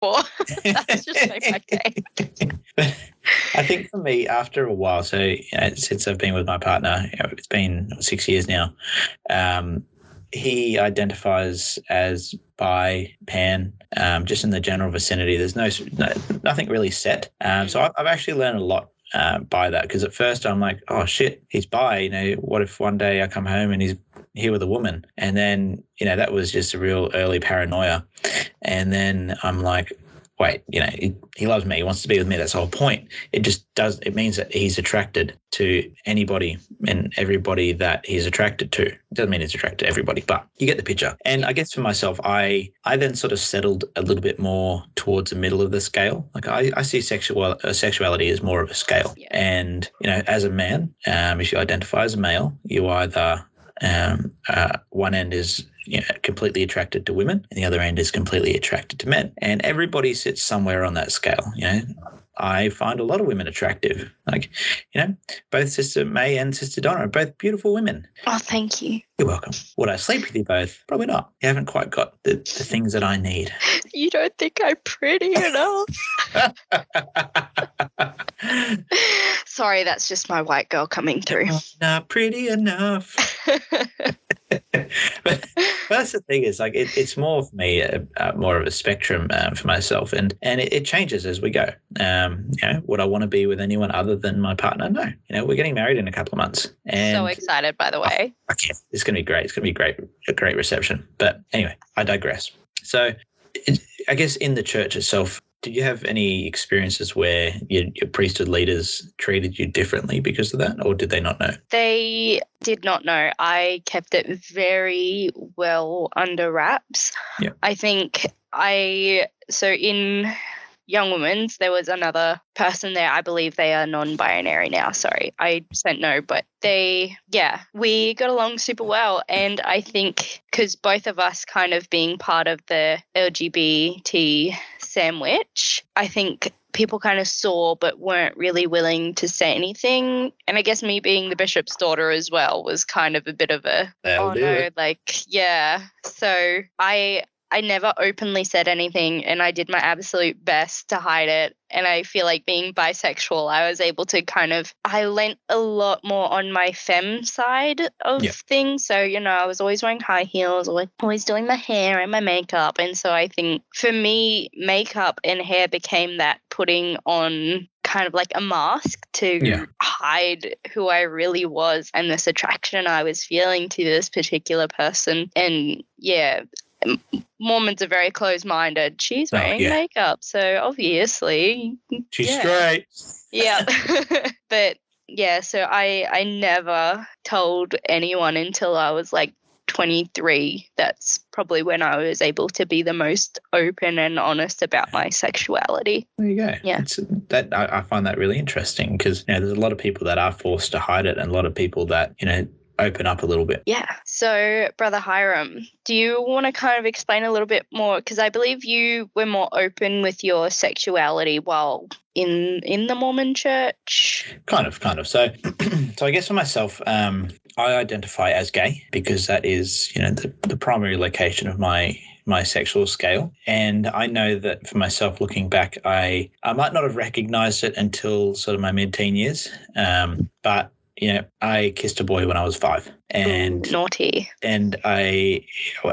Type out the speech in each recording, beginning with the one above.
for. That's just so my day. I think for me, after a while, so since I've been with my partner, it's been 6 years now. He identifies as bi, pan, just in the general vicinity. There's nothing really set. So I've actually learned a lot by that, because at first I'm like, oh shit, he's bi. What if one day I come home and he's here with a woman? And then that was just a real early paranoia. And then I'm like, wait, he loves me. He wants to be with me. That's the whole point. It means that he's attracted to anybody and everybody that he's attracted to. It doesn't mean he's attracted to everybody, but you get the picture. And I guess for myself, I then sort of settled a little bit more towards the middle of the scale. Like I see sexuality as more of a scale. Yeah. And, as a man, if you identify as a male, you either one end is completely attracted to women and the other end is completely attracted to men. And everybody sits somewhere on that scale. I find a lot of women attractive. Like, both Sister May and Sister Donna are both beautiful women. Oh, thank you. You're welcome. Would I sleep with you both? Probably not. You haven't quite got the things that I need. You don't think I'm pretty enough? Sorry, that's just my white girl coming through. Not pretty enough. But that's the thing, is like it's more for me, more of a spectrum for myself, and it changes as we go. Would I want to be with anyone other than my partner? No. We're getting married in a couple of months. And so excited, by the way. Okay, it's going to be great. It's going to be a great reception. But anyway, I digress. So I guess in the church itself, did you have any experiences where your priesthood leaders treated you differently because of that, or did they not know? They did not know. I kept it very well under wraps. Yeah. I think so in Young Women's, there was another person there. I believe they are non-binary now. Sorry, I said no, but we got along super well. And I think because both of us kind of being part of the LGBT sandwich, I think people kind of saw but weren't really willing to say anything. And I guess me being the bishop's daughter as well was kind of a bit of a, So I never openly said anything, and I did my absolute best to hide it. And I feel like being bisexual, I was able to I lent a lot more on my femme side of things. So, I was always wearing high heels, always doing my hair and my makeup. And so I think for me, makeup and hair became that putting on kind of like a mask to hide who I really was and this attraction I was feeling to this particular person. And Mormons are very close-minded. She's wearing makeup, so obviously she's straight. Yeah. But so I never told anyone until I was like 23. That's probably when I was able to be the most open and honest about my sexuality. There you go. Yeah. I find that really interesting, because there's a lot of people that are forced to hide it, and a lot of people that open up a little bit. Yeah. So, Brother Hyrum, do you want to kind of explain a little bit more? Because I believe you were more open with your sexuality while in the Mormon church. Kind of. So I guess for myself, I identify as gay because that is, the primary location of my sexual scale. And I know that for myself, looking back, I might not have recognized it until sort of my mid-teen years, but I kissed a boy when I was 5. And ooh, naughty. And I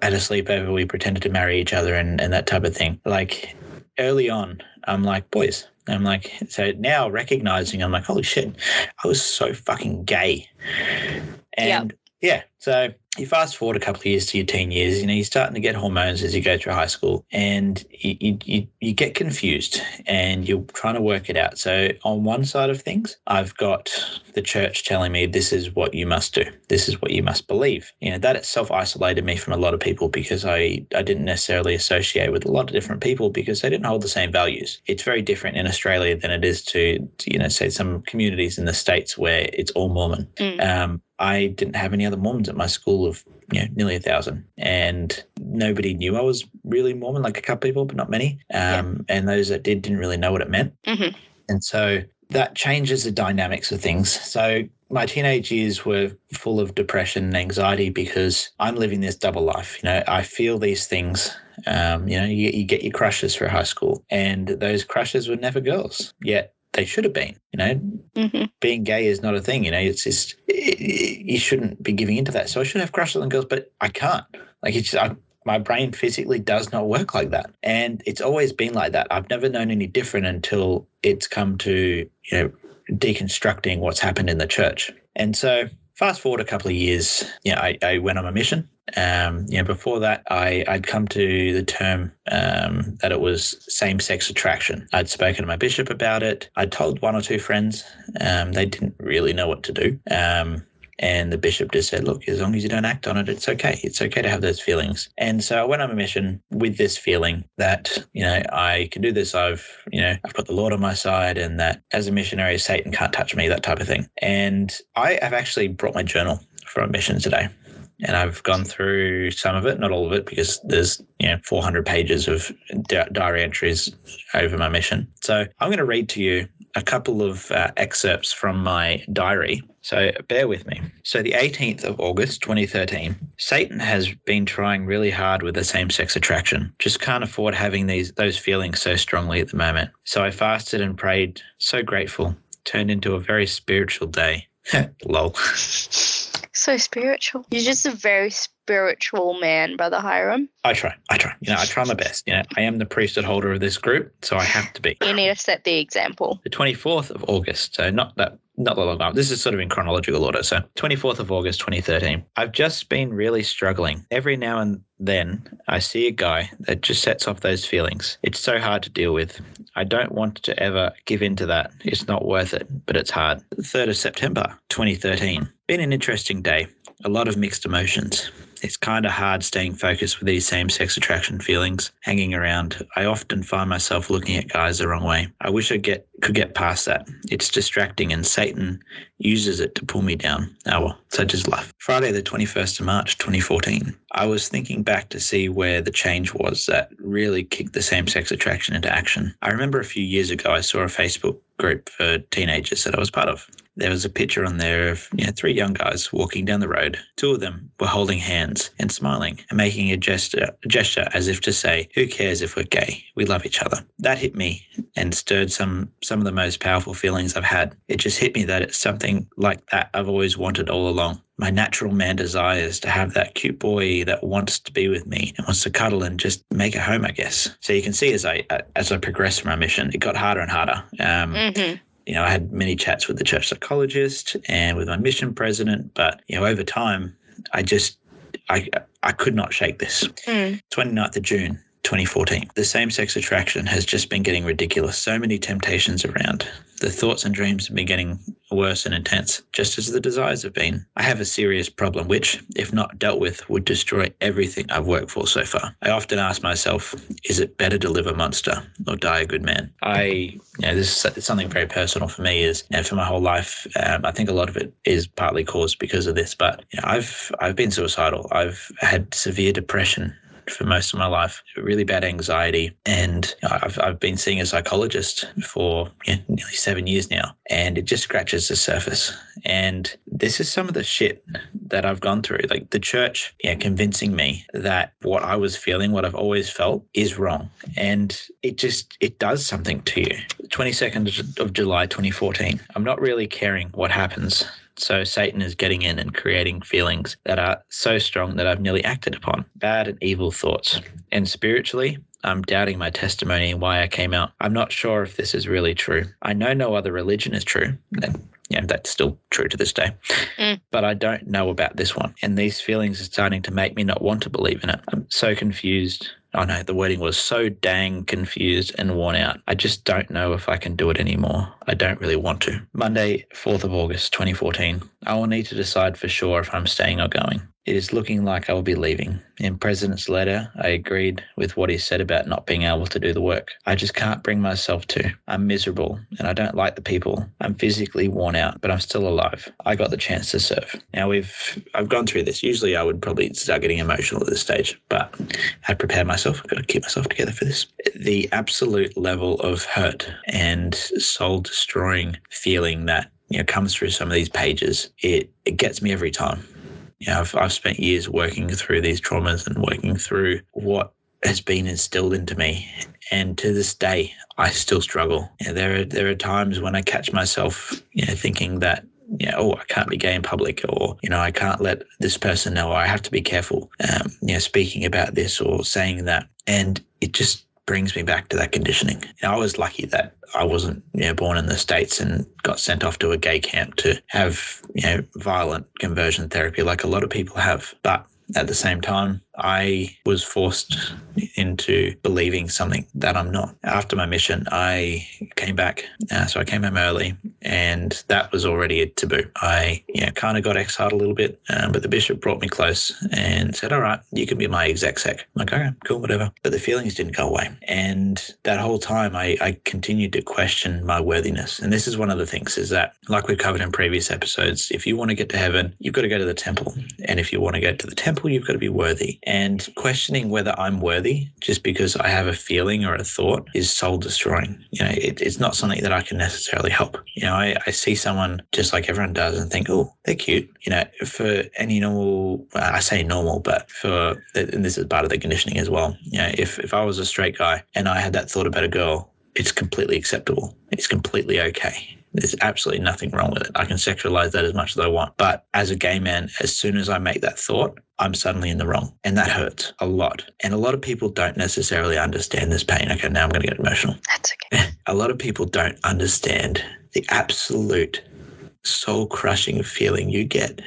had a sleepover. We pretended to marry each other and that type of thing. Like early on, I'm like, boys. I'm like, so now recognizing, I'm like, holy shit, I was so fucking gay. And so you fast forward a couple of years to your teen years, you're starting to get hormones as you go through high school, and you get confused and you're trying to work it out. So on one side of things, I've got the church telling me this is what you must do. This is what you must believe. That itself isolated me from a lot of people, because I didn't necessarily associate with a lot of different people because they didn't hold the same values. It's very different in Australia than it is to say some communities in the States where it's all Mormon. I didn't have any other Mormons at my school of nearly 1,000, and nobody knew I was really Mormon, like a couple people, but not many. And those that didn't really know what it meant. Mm-hmm. And so that changes the dynamics of things. So my teenage years were full of depression and anxiety because I'm living this double life. I feel these things. You get your crushes through high school, and those crushes were never girls, yet they should have been. Being gay is not a thing. It's just you shouldn't be giving into that. So I should have crushes on girls, but I can't. My brain physically does not work like that, and it's always been like that. I've never known any different until it's come to deconstructing what's happened in the church. And so fast forward a couple of years, I went on a mission. Before that, I'd come to the term that it was same-sex attraction. I'd spoken to my bishop about it. I'd told one or two friends. They didn't really know what to do. And the bishop just said, look, as long as you don't act on it, it's okay. It's okay to have those feelings. And so I went on a mission with this feeling that, I can do this. I've got the Lord on my side, and that as a missionary, Satan can't touch me, that type of thing. And I have actually brought my journal from a mission today. And I've gone through some of it, not all of it, because there's 400 pages of diary entries over my mission. So I'm going to read to you a couple of excerpts from my diary. So bear with me. So the 18th of August, 2013, Satan has been trying really hard with the same-sex attraction. Just can't afford having those feelings so strongly at the moment. So I fasted and prayed, so grateful. Turned into a very spiritual day. Lol. So spiritual. You're just a very spiritual man, Brother Hyrum. I try. I try my best. I am the priesthood holder of this group, so I have to be. You need to set the example. The 24th of August, so not that long ago. This is sort of in chronological order. So 24th of August, 2013. I've just been really struggling. Every now and then I see a guy that just sets off those feelings. It's so hard to deal with. I don't want to ever give in to that. It's not worth it, but it's hard. The 3rd of September, 2013. Been an interesting day. A lot of mixed emotions. It's kind of hard staying focused with these same-sex attraction feelings hanging around. I often find myself looking at guys the wrong way. I wish I could get past that. It's distracting, and Satan uses it to pull me down. Oh well, such is life. Friday the 21st of March, 2014. I was thinking back to see where the change was that really kicked the same-sex attraction into action. I remember a few years ago I saw a Facebook group for teenagers that I was part of. There was a picture on there of 3 young guys walking down the road. 2 of them were holding hands and smiling and making a gesture as if to say, who cares if we're gay? We love each other. That hit me and stirred some of the most powerful feelings I've had. It just hit me that it's something like that I've always wanted all along. My natural man desires to have that cute boy that wants to be with me and wants to cuddle and just make a home, I guess. So you can see as I progressed through my mission, it got harder and harder. I had many chats with the church psychologist and with my mission president, but over time, I could not shake this. 29th of June, 2014. The same-sex attraction has just been getting ridiculous. So many temptations around. The thoughts and dreams have been getting worse and intense, just as the desires have been. I have a serious problem which, if not dealt with, would destroy everything I've worked for so far. I often ask myself, is it better to live a monster or die a good man? This is something very personal for me, is for my whole life. I think a lot of it is partly caused because of this, but I've been suicidal. I've had severe depression for most of my life, really bad anxiety, and I've been seeing a psychologist for nearly 7 years now, and it just scratches the surface. And this is some of the shit that I've gone through, like the church convincing me that what I was feeling, what I've always felt, is wrong, and it does something to you. 22nd of July 2014. I'm not really caring what happens. So Satan is getting in and creating feelings that are so strong that I've nearly acted upon. Bad and evil thoughts. And spiritually, I'm doubting my testimony and why I came out. I'm not sure if this is really true. I know no other religion is true. And that's still true to this day. But I don't know about this one. And these feelings are starting to make me not want to believe in it. I'm so confused. Oh no, the wording was so dang confused and worn out. I just don't know if I can do it anymore. I don't really want to. Monday, 4th of August, 2014. I will need to decide for sure if I'm staying or going. It is looking like I will be leaving. In President's letter, I agreed with what he said about not being able to do the work. I just can't bring myself to. I'm miserable and I don't like the people. I'm physically worn out, but I'm still alive. I got the chance to serve. Now I've gone through this. Usually I would probably start getting emotional at this stage, but I prepared myself. I've got to keep myself together for this. The absolute level of hurt and soul-destroying feeling that comes through some of these pages, it gets me every time. I've spent years working through these traumas and working through what has been instilled into me. And to this day, I still struggle. There are times when I catch myself, thinking that, I can't be gay in public, or, I can't let this person know, or I have to be careful, speaking about this or saying that. And it just brings me back to that conditioning. I was lucky that I wasn't, born in the States and got sent off to a gay camp to have, violent conversion therapy like a lot of people have. But at the same time, I was forced into believing something that I'm not. After my mission, I came back. So I came home early, and that was already a taboo. I kind of got exiled a little bit, but the bishop brought me close and said, all right, you can be my exec. I'm like, okay, cool, whatever. But the feelings didn't go away. And that whole time, I continued to question my worthiness. And this is one of the things, is that, like we've covered in previous episodes, if you want to get to heaven, you've got to go to the temple. And if you want to go to the temple, you've got to be worthy. And questioning whether I'm worthy just because I have a feeling or a thought is soul destroying. It's not something that I can necessarily help. I see someone just like everyone does and think, oh, they're cute. For any normal, I say normal, but and this is part of the conditioning as well. If I was a straight guy and I had that thought about a girl, it's completely acceptable. It's completely okay. There's absolutely nothing wrong with it. I can sexualize that as much as I want. But as a gay man, as soon as I make that thought, I'm suddenly in the wrong. And that hurts a lot. And a lot of people don't necessarily understand this pain. Okay, now I'm going to get emotional. That's okay. A lot of people don't understand the absolute soul-crushing feeling you get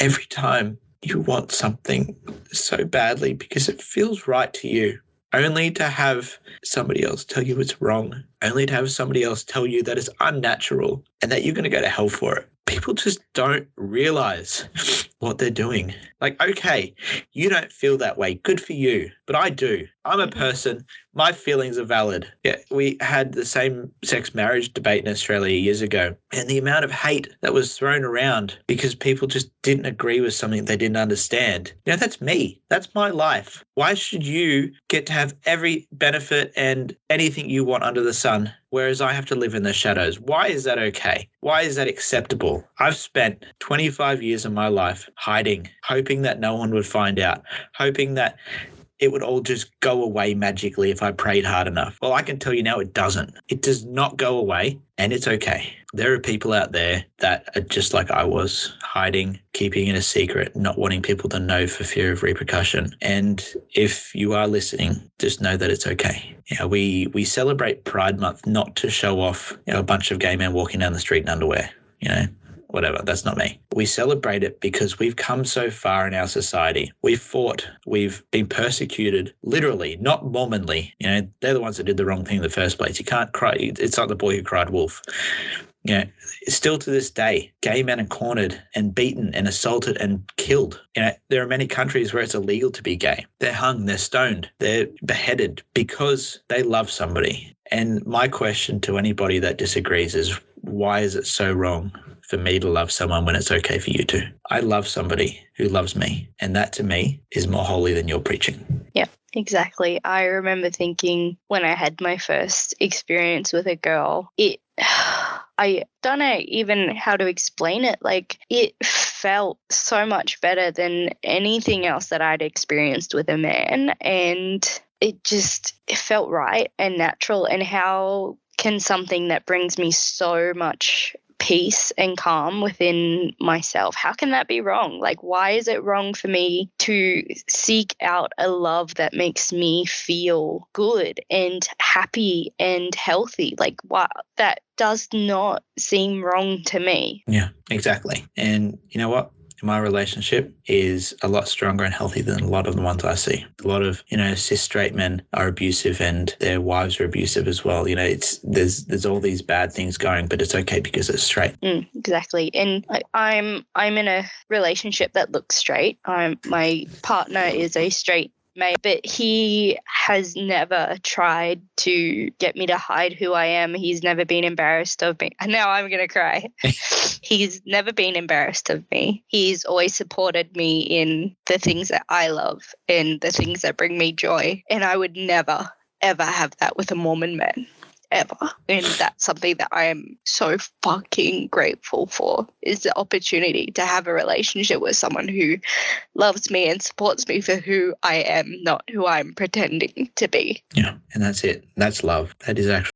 every time you want something so badly because it feels right to you, only to have somebody else tell you it's wrong, only to have somebody else tell you that it's unnatural and that you're going to go to hell for it. People just don't realize what they're doing. Like, okay, you don't feel that way. Good for you. But I do. I'm a person. My feelings are valid. Yeah, we had the same-sex marriage debate in Australia years ago, and the amount of hate that was thrown around because people just didn't agree with something they didn't understand. That's me. That's my life. Why should you get to have every benefit and anything you want under the sun, whereas I have to live in the shadows? Why is that okay? Why is that acceptable? I've spent 25 years of my life hiding, hoping that no one would find out, hoping that it would all just go away magically if I prayed hard enough. Well, I can tell you now it doesn't. It does not go away, and it's okay. There are people out there that are just like I was, hiding, keeping it a secret, not wanting people to know for fear of repercussion. And if you are listening, just know that it's okay. We celebrate Pride Month not to show off a bunch of gay men walking down the street in underwear, whatever. That's not me. We celebrate it because we've come so far in our society. We've fought. We've been persecuted, literally, not Mormonly. They're the ones that did the wrong thing in the first place. You can't cry. It's like the boy who cried wolf. Still to this day, gay men are cornered and beaten and assaulted and killed. There are many countries where it's illegal to be gay. They're hung, they're stoned, they're beheaded because they love somebody. And my question to anybody that disagrees is, why is it so wrong for me to love someone when it's okay for you to? I love somebody who loves me, and that to me is more holy than your preaching. Yeah, exactly. I remember thinking when I had my first experience with a girl, I don't know even how to explain it. Like, it felt so much better than anything else that I'd experienced with a man, and it felt right and natural. And how can something that brings me so much peace and calm within myself, how can that be wrong? Like, why is it wrong for me to seek out a love that makes me feel good and happy and healthy? Like, wow, that does not seem wrong to me. Yeah, exactly. And you know what? My relationship is a lot stronger and healthy than a lot of the ones I see. A lot of, cis straight men are abusive and their wives are abusive as well. There's all these bad things going, but it's okay because it's straight. Exactly. And I'm in a relationship that looks straight. My partner is a straight male, but he has never tried to get me to hide who I am. He's never been embarrassed of me. And now I'm going to cry. He's never been embarrassed of me. He's always supported me in the things that I love and the things that bring me joy. And I would never, ever have that with a Mormon man. ever. And that's something that I am so fucking grateful for, is the opportunity to have a relationship with someone who loves me and supports me for who I am, not who I'm pretending to be. Yeah, and that's it. That's love. That is actually